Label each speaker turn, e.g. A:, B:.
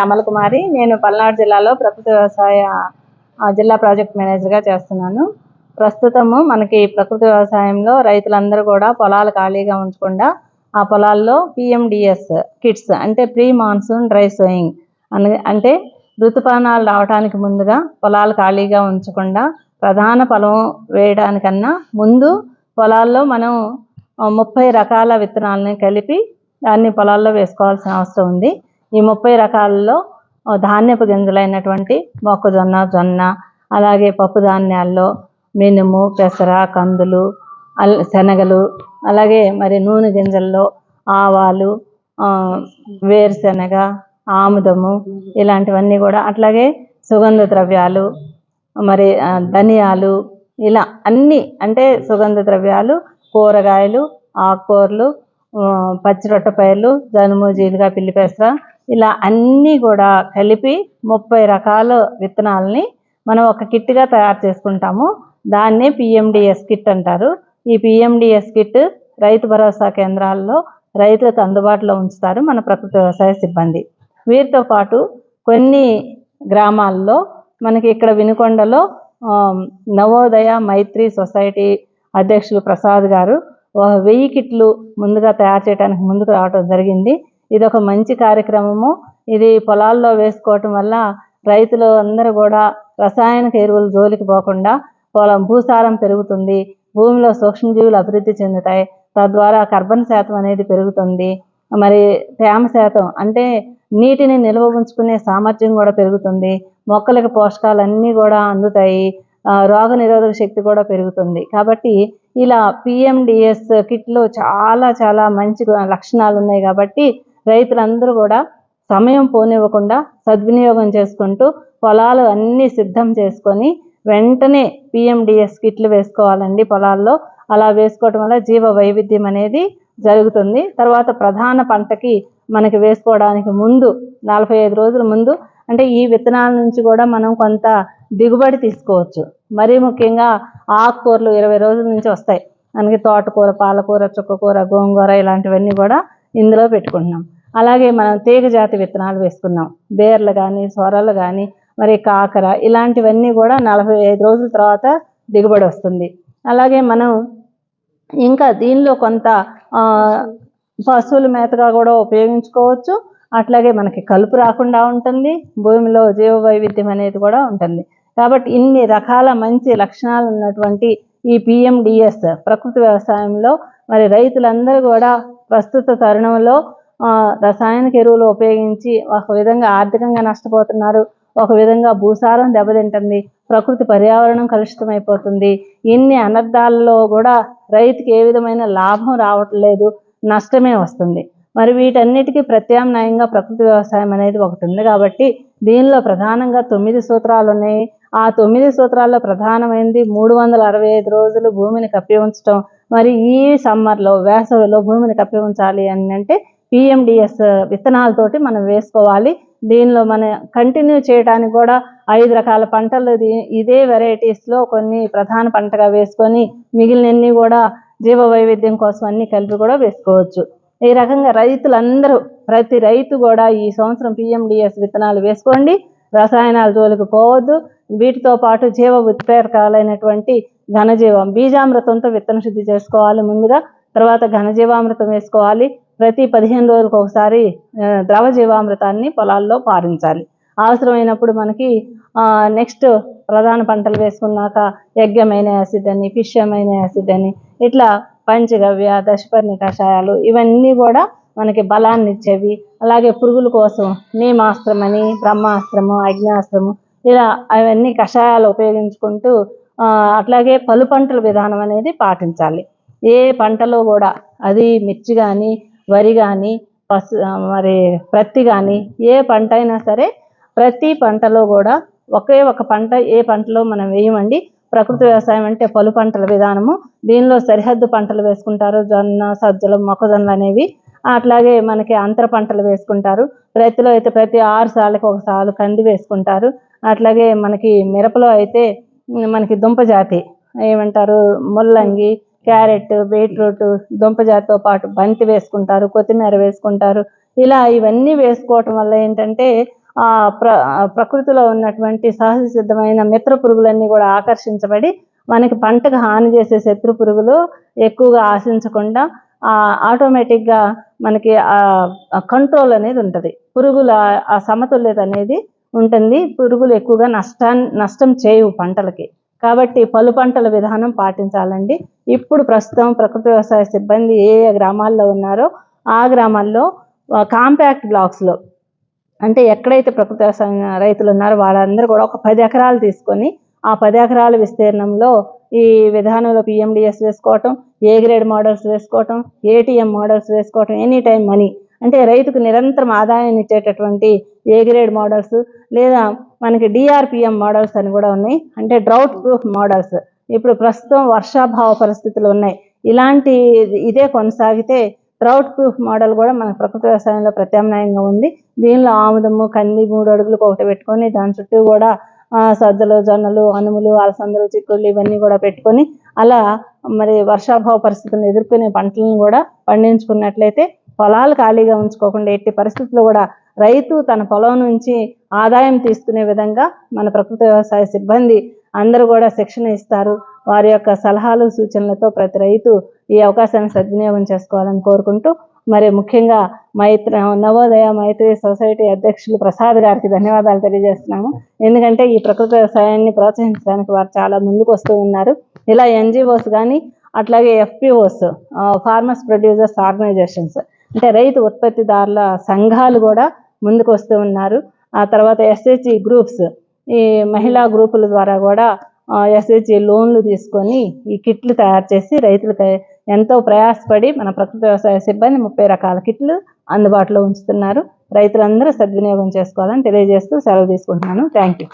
A: అమల కుమారి. నేను పల్నాడు జిల్లాలో ప్రకృతి వ్యవసాయ జిల్లా ప్రాజెక్ట్ మేనేజర్గా చేస్తున్నాను. ప్రస్తుతము మనకి ప్రకృతి వ్యవసాయంలో రైతులందరూ కూడా పొలాలు ఖాళీగా ఉంచకుండా ఆ పొలాల్లో PMDS కిట్స్ అంటే ప్రీ మాన్సూన్ డ్రై సోయింగ్ అంటే ఋతుపవనాలు రావడానికి ముందుగా పొలాలు ఖాళీగా ఉంచకుండా ప్రధాన పొలం వేయడానికన్నా ముందు పొలాల్లో మనం 30 రకాల విత్తనాలని కలిపి దాన్ని పొలాల్లో వేసుకోవాల్సిన అవసరం ఉంది. ఈ 30 రకాలలో ధాన్యపు గింజలైనటువంటి మొక్కజొన్న, జొన్న, అలాగే పప్పు ధాన్యాల్లో మినుము, పెసర, కందులు, శనగలు, అలాగే మరి నూనె గింజల్లో ఆవాలు, వేరుశెనగ, ఆముదము ఇలాంటివన్నీ కూడా, అట్లాగే సుగంధ ద్రవ్యాలు, మరి ధనియాలు, ఇలా అన్నీ అంటే సుగంధ ద్రవ్యాలు, కూరగాయలు, ఆకుకూరలు, పచ్చిరొట్టపైర్లు, జనుము, జీలుగా, పిల్లిపెసర, ఇలా అన్నీ కూడా కలిపి 30 రకాల విత్తనాలని మనం ఒక కిట్గా తయారు చేసుకుంటాము. దాన్నే PMDS కిట్ అంటారు. ఈ PMDS కిట్ రైతు భరోసా కేంద్రాల్లో రైతులకు అందుబాటులో ఉంచుతారు మన ప్రకృతి వ్యవసాయ సిబ్బంది. వీరితో పాటు కొన్ని గ్రామాల్లో మనకి ఇక్కడ వినుకొండలో నవోదయ మైత్రి సొసైటీ అధ్యక్షులు ప్రసాద్ గారు 1000 కిట్లు ముందుగా తయారు చేయడానికి ముందుకు రావడం జరిగింది. ఇది ఒక మంచి కార్యక్రమము. ఇది పొలాల్లో వేసుకోవటం వల్ల రైతులు అందరూ కూడా రసాయనిక ఎరువులు జోలికి పోకుండా భూసారం పెరుగుతుంది, భూమిలో సూక్ష్మజీవులు అభివృద్ధి చెందుతాయి, తద్వారా కార్బన్ శాతం అనేది పెరుగుతుంది, మరి తేమ శాతం అంటే నీటిని నిల్వ ఉంచుకునే సామర్థ్యం కూడా పెరుగుతుంది, మొక్కలకు పోషకాలన్నీ కూడా అందుతాయి, రోగ నిరోధక శక్తి కూడా పెరుగుతుంది. కాబట్టి ఇలా PMDS కిట్లో చాలా మంచి లక్షణాలు ఉన్నాయి. కాబట్టి రైతులందరూ కూడా సమయం పోనివ్వకుండా సద్వినియోగం చేసుకుంటూ పొలాలు అన్నీ సిద్ధం చేసుకొని వెంటనే PMDS కిట్లు వేసుకోవాలండి పొలాల్లో. అలా వేసుకోవటం వల్ల జీవ వైవిధ్యం అనేది జరుగుతుంది. తర్వాత ప్రధాన పంటకి మనకి వేసుకోవడానికి ముందు 45 రోజుల ముందు అంటే ఈ విత్తనాల నుంచి కూడా మనం కొంత దిగుబడి తీసుకోవచ్చు. మరీ ముఖ్యంగా ఆకుకూరలు 20 రోజుల నుంచి వస్తాయి మనకి. తోటకూర, పాలకూర, చుక్కకూర, గోంగూర ఇలాంటివన్నీ కూడా ఇందులో పెట్టుకుంటున్నాం. అలాగే మనం తీగ జాతి విత్తనాలు వేసుకున్నాం, బేర్లు కానీ, సొరలు కానీ, మరి కాకర, ఇలాంటివన్నీ కూడా 45 రోజుల తర్వాత దిగుబడి వస్తుంది. అలాగే మనం ఇంకా దీనిలో కొంత పశువుల మేతగా కూడా ఉపయోగించుకోవచ్చు. అట్లాగే మనకి కలుపు రాకుండా ఉంటుంది, భూమిలో జీవ వైవిధ్యం అనేది కూడా ఉంటుంది. కాబట్టి ఇన్ని రకాల మంచి లక్షణాలు ఉన్నటువంటి ఈ PMDS ప్రకృతి వ్యవసాయంలో మరి రైతులందరూ కూడా ప్రస్తుత తరుణంలో రసాయనిక ఎరువులు ఉపయోగించి ఒక విధంగా ఆర్థికంగా నష్టపోతున్నారు, ఒక విధంగా భూసారం దెబ్బతింటుంది, ప్రకృతి పర్యావరణం కలుషితమైపోతుంది. ఇన్ని అనర్థాలలో కూడా రైతుకి ఏ విధమైన లాభం రావట్లేదు, నష్టమే వస్తుంది. మరి వీటన్నిటికీ ప్రత్యామ్నాయంగా ప్రకృతి వ్యవసాయం అనేది ఒకటి ఉంది. కాబట్టి దీనిలో ప్రధానంగా 9 సూత్రాలు ఉన్నాయి. ఆ 9 సూత్రాల్లో ప్రధానమైనది 365 రోజులు భూమిని కప్పి ఉంచడం. మరి ఈ సమ్మర్లో, వేసవిలో భూమిని కప్పి ఉంచాలి అని అంటే PMDS విత్తనాలతోటి మనం వేసుకోవాలి. దీనిలో మనం కంటిన్యూ చేయడానికి కూడా 5 రకాల పంటలు ఇదే వెరైటీస్లో కొన్ని ప్రధాన పంటగా వేసుకొని మిగిలినన్ని కూడా జీవ వైవిధ్యం కోసం అన్ని కలిపి కూడా వేసుకోవచ్చు. ఈ రకంగా రైతులందరూ, ప్రతి రైతు కూడా ఈ సంవత్సరం PMDS విత్తనాలు వేసుకోండి, రసాయనాల జోలికి పోవద్దు. వీటితో పాటు జీవ ఉత్ప్రేరకాలైనటువంటి ఘనజీవం, బీజామృతంతో విత్తన శుద్ధి చేసుకోవాలి ముందుగా, తర్వాత ఘనజీవామృతం వేసుకోవాలి. ప్రతి 15 రోజులకు ఒకసారి ద్రవ జీవామృతాన్ని పొలాల్లో పారించాలి. అవసరమైనప్పుడు మనకి నెక్స్ట్ ప్రధాన పంటలు వేసుకున్నాక ఎగ్ అమైనో యాసిడ్ అని, ఫిష్ అమైనో యాసిడ్ అని, ఇట్లా పంచగవ్య, దశపర్ణి కషాయాలు ఇవన్నీ కూడా మనకి బలాన్ని ఇచ్చేవి. అలాగే పురుగుల కోసం నీమాస్త్రం అని, బ్రహ్మాస్త్రము, అగ్నాస్త్రము, ఇలా అవన్నీ కషాయాలు ఉపయోగించుకుంటూ అట్లాగే పలు పంటల విధానం అనేది పాటించాలి. ఏ పంటలో కూడా, అది మిర్చి కానీ, వరి కానీ, మరి ప్రత్తి కానీ, ఏ పంట అయినా సరే ప్రతి పంటలో కూడా ఒకే ఒక పంట ఏ పంటలో మనం వేయమండి. ప్రకృతి వ్యవసాయం అంటే పలు పంటల విధానము. దీనిలో సరిహద్దు పంటలు వేసుకుంటారు, జొన్న, సజ్జలు, మొక్కజొన్నలు అనేవి. అట్లాగే మనకి అంతర పంటలు వేసుకుంటారు. ప్రతిలో అయితే ప్రతి 6 సార్లకు ఒక సాలు కంది వేసుకుంటారు. అట్లాగే మనకి మిరపలో అయితే మనకి దుంప జాతి ఏమంటారు, ముల్లంగి, క్యారెట్, బీట్రూట్, దుంప జాతితో పాటు బంతి వేసుకుంటారు, కొత్తిమీర వేసుకుంటారు. ఇలా ఇవన్నీ వేసుకోవటం వల్ల ఏంటంటే ప్రకృతిలో ఉన్నటువంటి సహజ సిద్ధమైన మిత్ర పురుగులన్నీ కూడా ఆకర్షించబడి మనకి పంటకు హాని చేసే శత్రు పురుగులు ఎక్కువగా ఆశించకుండా ఆటోమేటిక్గా మనకి కంట్రోల్ అనేది ఉంటుంది. పురుగుల ఆ సమతుల్యత అనేది ఉంటుంది. పురుగులు ఎక్కువగా నష్టం చేయవు పంటలకి. కాబట్టి పలు పంటల విధానం పాటించాలండి. ఇప్పుడు ప్రస్తుతం ప్రకృతి వ్యవసాయ సిబ్బంది ఏ గ్రామాల్లో ఉన్నారో ఆ గ్రామాల్లో కాంపాక్ట్ బ్లాక్స్లో, అంటే ఎక్కడైతే ప్రకృతి వ్యవసాయ రైతులు ఉన్నారో వాళ్ళందరూ కూడా ఒక 10 ఎకరాలు తీసుకొని ఆ 10 ఎకరాల విస్తీర్ణంలో ఈ విధానంలో PMDS వేసుకోవటం, ఏ గ్రేడ్ మోడల్స్ వేసుకోవటం, ATM మోడల్స్ వేసుకోవటం, ఎనీ టైం మనీ, అంటే రైతుకు నిరంతరం ఆదాయాన్ని ఇచ్చేటటువంటి ఏ గ్రేడ్ మోడల్స్, లేదా మనకి DRPM మోడల్స్ అని కూడా ఉన్నాయి, అంటే డ్రౌట్ ప్రూఫ్ మోడల్స్. ఇప్పుడు ప్రస్తుతం వర్షాభావ పరిస్థితులు ఉన్నాయి. ఇదే కొనసాగితే డ్రౌట్ ప్రూఫ్ మోడల్ కూడా మన ప్రకృతి వ్యవసాయంలో ప్రత్యామ్నాయంగా ఉంది. దీనిలో ఆముదము, కంది 3 అడుగులకు ఒకటి పెట్టుకొని దాని చుట్టూ కూడా సజ్జలు, జొన్నలు, అనుములు, అలసందలు, చిక్కుళ్ళు ఇవన్నీ కూడా పెట్టుకొని అలా మరి వర్షాభావ పరిస్థితులను ఎదుర్కొనే పంటలను కూడా పండించుకున్నట్లయితే పొలాలు ఖాళీగా ఉంచుకోకుండా ఎట్టి పరిస్థితుల్లో కూడా రైతు తన పొలం నుంచి ఆదాయం తీసుకునే విధంగా మన ప్రకృతి వ్యవసాయ సిబ్బంది అందరూ కూడా శిక్షణ ఇస్తారు. వారి యొక్క సలహాలు సూచనలతో ప్రతి రైతు ఈ అవకాశాన్ని సద్వినియోగం చేసుకోవాలని కోరుకుంటూ, మరి ముఖ్యంగా నవోదయ మైత్రి సొసైటీ అధ్యక్షులు ప్రసాద్ గారికి ధన్యవాదాలు తెలియజేస్తున్నాము. ఎందుకంటే ఈ ప్రకృతి వ్యవసాయాన్ని ప్రోత్సహించడానికి వారు చాలా ముందుకు వస్తూ ఉన్నారు. ఇలా NGOs కానీ అట్లాగే FPOs, ఫార్మర్స్ ప్రొడ్యూసర్స్ ఆర్గనైజేషన్స్, అంటే రైతు ఉత్పత్తిదారుల సంఘాలు కూడా ముందుకు వస్తూ ఉన్నారు. ఆ తర్వాత SHG గ్రూప్స్, ఈ మహిళా గ్రూపుల ద్వారా కూడా SHG లోన్లు తీసుకొని ఈ కిట్లు తయారు చేసి రైతులకు ఎంతో ప్రయాసపడి మన ప్రకృతి వ్యవసాయ సిబ్బంది 30 రకాల కిట్లు అందుబాటులో ఉంచుతున్నారు. రైతులందరూ సద్వినియోగం చేసుకోవాలని తెలియజేస్తూ సెలవు తీసుకుంటున్నాను. Thank you.